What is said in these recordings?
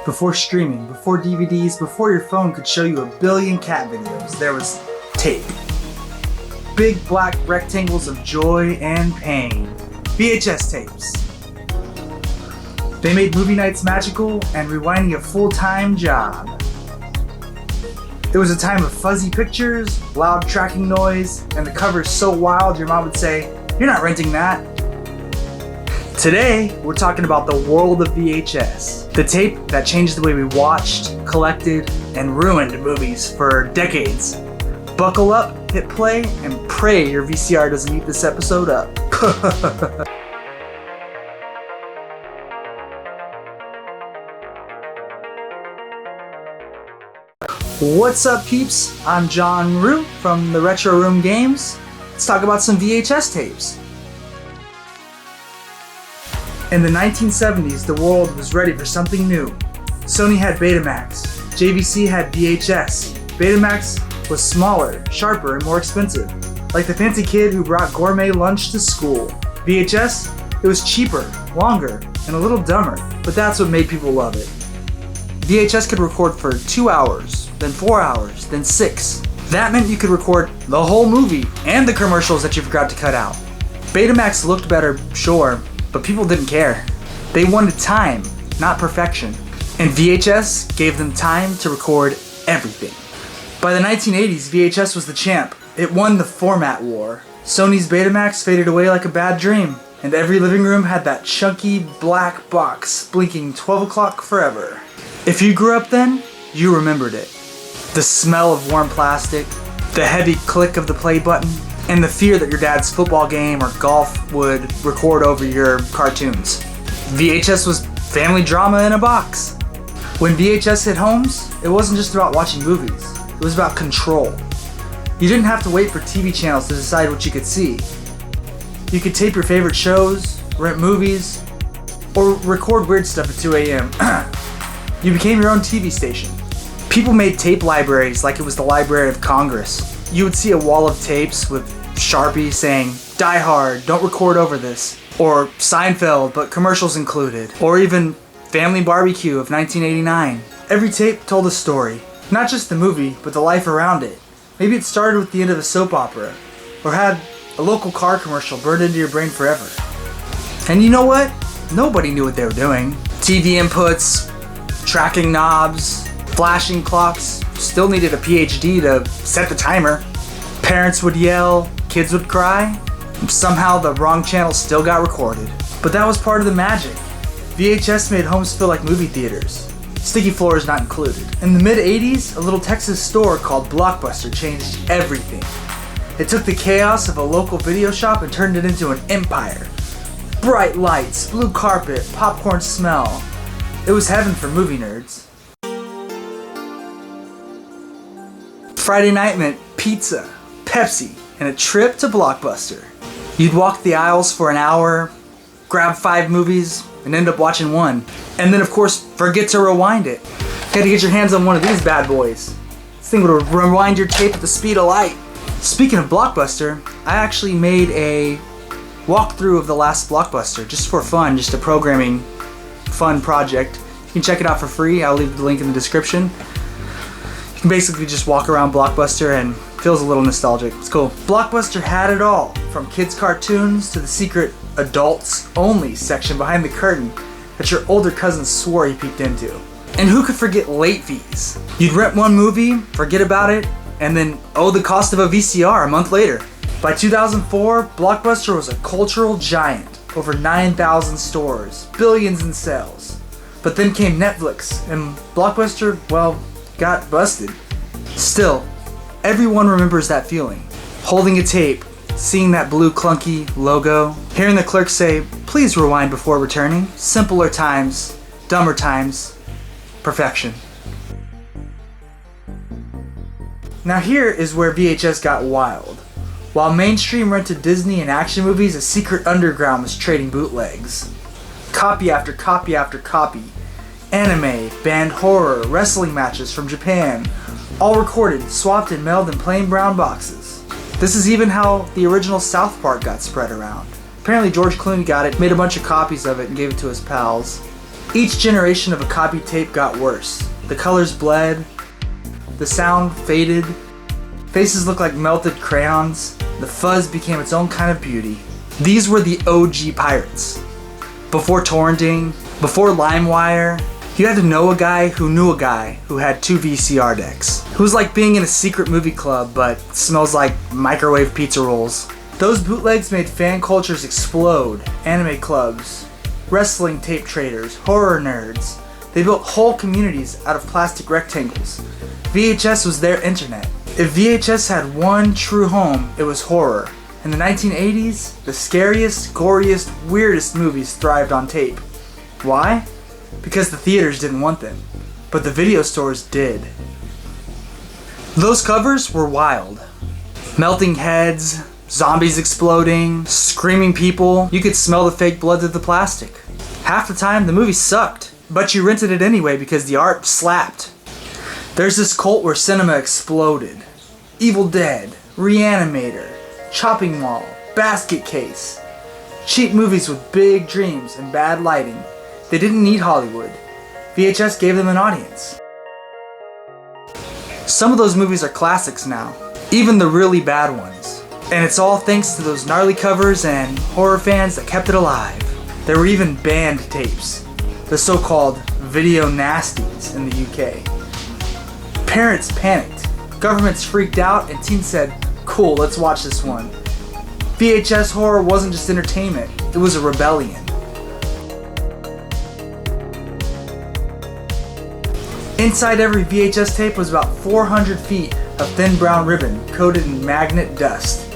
Before streaming, before DVDs, before your phone could show you a billion cat videos, there was tape. Big black rectangles of joy and pain. VHS tapes. They made movie nights magical and rewinding a full-time job. It was a time of fuzzy pictures, loud tracking noise, and the covers so wild your mom would say, "You're not renting that." Today, we're talking about the world of VHS. The tape that changed the way we watched, collected, and ruined movies for decades. Buckle up, hit play, and pray your VCR doesn't eat this episode up. What's up, peeps? I'm John Rue from the Retro Room Games. Let's talk about some VHS tapes. In the 1970s, the world was ready for something new. Sony had Betamax, JVC had VHS. Betamax was smaller, sharper, and more expensive. Like the fancy kid who brought gourmet lunch to school. VHS, it was cheaper, longer, and a little dumber, but that's what made people love it. VHS could record for 2 hours, then 4 hours, then 6. That meant you could record the whole movie and the commercials that you forgot to cut out. Betamax looked better, sure, but people didn't care. They wanted time, not perfection. And VHS gave them time to record everything. By the 1980s, VHS was the champ. It won the format war. Sony's Betamax faded away like a bad dream, and every living room had that chunky black box blinking 12 o'clock forever. If you grew up then, you remembered it. The smell of warm plastic, the heavy click of the play button, and the fear that your dad's football game or golf would record over your cartoons. VHS was family drama in a box. When VHS hit homes, it wasn't just about watching movies. It was about control. You didn't have to wait for TV channels to decide what you could see. You could tape your favorite shows, rent movies, or record weird stuff at 2 a.m. You became your own TV station. People made tape libraries like it was the Library of Congress. You would see a wall of tapes with Sharpie saying, "Die Hard, don't record over this." Or Seinfeld, but commercials included. Or even Family Barbecue of 1989. Every tape told a story. Not just the movie, but the life around it. Maybe it started with the end of a soap opera. Or had a local car commercial burned into your brain forever. And you know what? Nobody knew what they were doing. TV inputs, tracking knobs, flashing clocks, still needed a PhD to set the timer. Parents would yell, kids would cry, and somehow the wrong channel still got recorded. But that was part of the magic. VHS made homes feel like movie theaters. Sticky floors not included. In the mid-80s, a little Texas store called Blockbuster changed everything. It took the chaos of a local video shop and turned it into an empire. Bright lights, blue carpet, popcorn smell. It was heaven for movie nerds. Friday night meant pizza, Pepsi, and a trip to Blockbuster. You'd walk the aisles for an hour, grab 5 movies, and end up watching one. And then, of course, forget to rewind it. You had to get your hands on one of these bad boys. This thing would rewind your tape at the speed of light. Speaking of Blockbuster, I actually made a walkthrough of the last Blockbuster, just for fun, just a programming fun project. You can check it out for free. I'll leave the link in the description. You can basically just walk around Blockbuster and feels a little nostalgic. It's cool. Blockbuster had it all, from kids' cartoons to the secret adults only section behind the curtain that your older cousin swore he peeked into. And who could forget late fees? You'd rent one movie, forget about it, and then owe the cost of a VCR a month later. By 2004, Blockbuster was a cultural giant. Over 9,000 stores, billions in sales. But then came Netflix, and Blockbuster, well, got busted. Still, everyone remembers that feeling. Holding a tape, seeing that blue clunky logo, hearing the clerk say, "Please rewind before returning." Simpler times, dumber times, perfection. Now here is where VHS got wild. While mainstream rented Disney and action movies, a secret underground was trading bootlegs. Copy after copy after copy. Anime, banned horror, wrestling matches from Japan, all recorded, swapped and mailed in plain brown boxes. This is even how the original South Park got spread around. Apparently George Clooney got it, made a bunch of copies of it, and gave it to his pals. Each generation of a copy tape got worse. The colors bled, the sound faded, faces looked like melted crayons, the fuzz became its own kind of beauty. These were the OG pirates. Before torrenting, before LimeWire, you had to know a guy who knew a guy who had 2 VCR decks. It was like being in a secret movie club, but smells like microwave pizza rolls. Those bootlegs made fan cultures explode. Anime clubs, wrestling tape traders, horror nerds. They built whole communities out of plastic rectangles. VHS was their internet. If VHS had one true home, it was horror. In the 1980s, the scariest, goriest, weirdest movies thrived on tape. Why? Because the theaters didn't want them, but the video stores did. Those covers were wild. Melting heads, zombies exploding, screaming people. You could smell the fake blood through the plastic. Half the time, the movie sucked, but you rented it anyway because the art slapped. There's this cult where cinema exploded. Evil Dead, Reanimator, Chopping Mall, Basket Case. Cheap movies with big dreams and bad lighting. They didn't need Hollywood. VHS gave them an audience. Some of those movies are classics now, even the really bad ones. And it's all thanks to those gnarly covers and horror fans that kept it alive. There were even banned tapes, the so-called video nasties in the UK. Parents panicked, governments freaked out, and teens said, cool, let's watch this one. VHS horror wasn't just entertainment, it was a rebellion. Inside every VHS tape was about 400 feet of thin brown ribbon coated in magnet dust.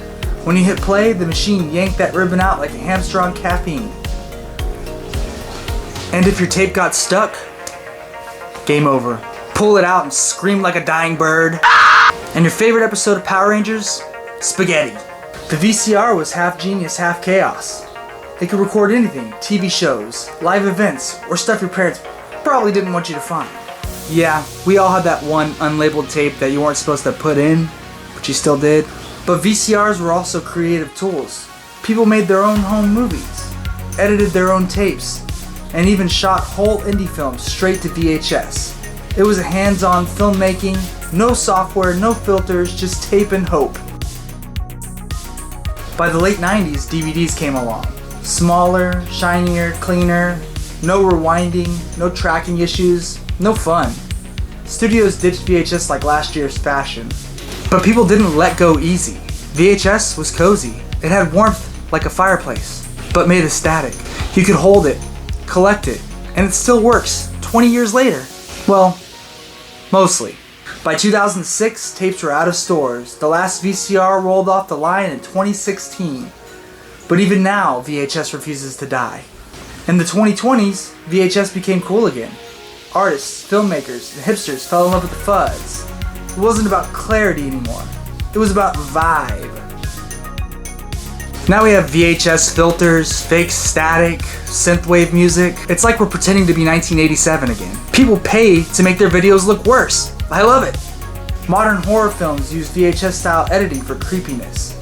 When you hit play, the machine yanked that ribbon out like a hamster on caffeine. And if your tape got stuck, game over. Pull it out and scream like a dying bird. And your favorite episode of Power Rangers? Spaghetti. The VCR was half genius, half chaos. It could record anything, TV shows, live events, or stuff your parents probably didn't want you to find. Yeah, we all had that one unlabeled tape that you weren't supposed to put in, but you still did. But VCRs were also creative tools. People made their own home movies, edited their own tapes, and even shot whole indie films straight to VHS. It was a hands-on filmmaking, no software, no filters, just tape and hope. By the late 90s, DVDs came along. Smaller, shinier, cleaner, no rewinding, no tracking issues, no fun. Studios ditched VHS like last year's fashion. But people didn't let go easy. VHS was cozy. It had warmth like a fireplace, but made of static. You could hold it, collect it, and it still works 20 years later. Well, mostly. By 2006, tapes were out of stores. The last VCR rolled off the line in 2016. But even now, VHS refuses to die. In the 2020s, VHS became cool again. Artists, filmmakers, and hipsters fell in love with the fuzz. It wasn't about clarity anymore. It was about vibe. Now we have VHS filters, fake static, synthwave music. It's like we're pretending to be 1987 again. People pay to make their videos look worse. I love it. Modern horror films use VHS-style editing for creepiness.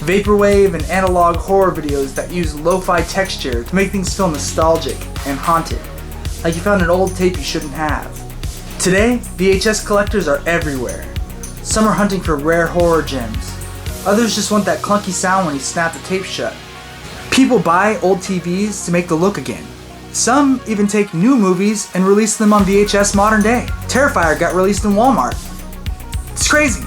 Vaporwave and analog horror videos that use lo-fi texture to make things feel nostalgic and haunted, like you found an old tape you shouldn't have. Today, VHS collectors are everywhere. Some are hunting for rare horror gems. Others just want that clunky sound when you snap the tape shut. People buy old TVs to make the look again. Some even take new movies and release them on VHS modern day. Terrifier got released in Walmart. It's crazy.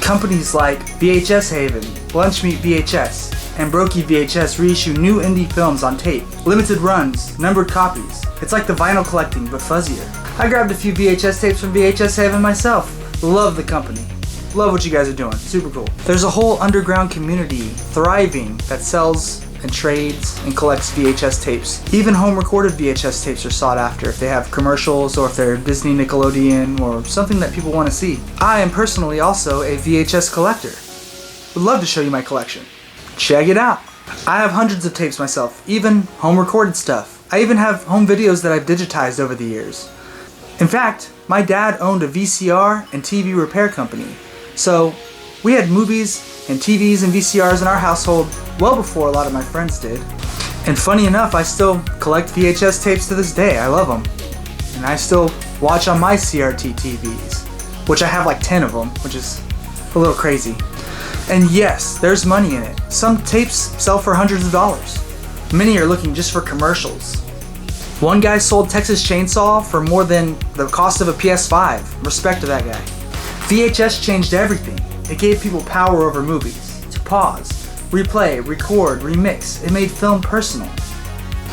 Companies like VHS Haven, Lunch Meat VHS, and Brokey VHS reissue new indie films on tape. Limited runs, numbered copies. It's like the vinyl collecting, but fuzzier. I grabbed a few VHS tapes from VHS Haven myself. Love the company. Love what you guys are doing. Super cool. There's a whole underground community thriving that sells and trades and collects VHS tapes. Even home recorded VHS tapes are sought after if they have commercials or if they're Disney, Nickelodeon, or something that people want to see. I am personally also a VHS collector. Would love to show you my collection. Check it out. I have hundreds of tapes myself, even home recorded stuff. I even have home videos that I've digitized over the years. In fact, my dad owned a VCR and TV repair company. So we had movies and TVs and VCRs in our household well before a lot of my friends did. And funny enough, I still collect VHS tapes to this day. I love them. And I still watch on my CRT TVs, which I have like 10 of them, which is a little crazy. And yes, there's money in it. Some tapes sell for hundreds of dollars. Many are looking just for commercials. One guy sold Texas Chainsaw for more than the cost of a PS5. Respect to that guy. VHS changed everything. It gave people power over movies. To pause, replay, record, remix. It made film personal.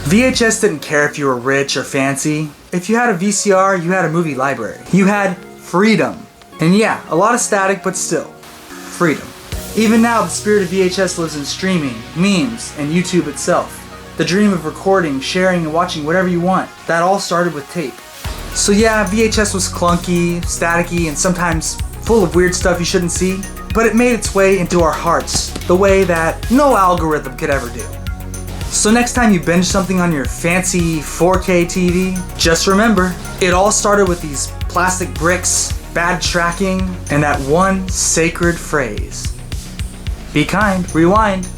VHS didn't care if you were rich or fancy. If you had a VCR, you had a movie library. You had freedom. And yeah, a lot of static, but still, freedom. Even now, the spirit of VHS lives in streaming, memes, and YouTube itself. The dream of recording, sharing, and watching whatever you want. That all started with tape. So yeah, VHS was clunky, staticky, and sometimes full of weird stuff you shouldn't see, but it made its way into our hearts the way that no algorithm could ever do. So next time you binge something on your fancy 4K TV, just remember, it all started with these plastic bricks, bad tracking, and that one sacred phrase. Be kind, rewind.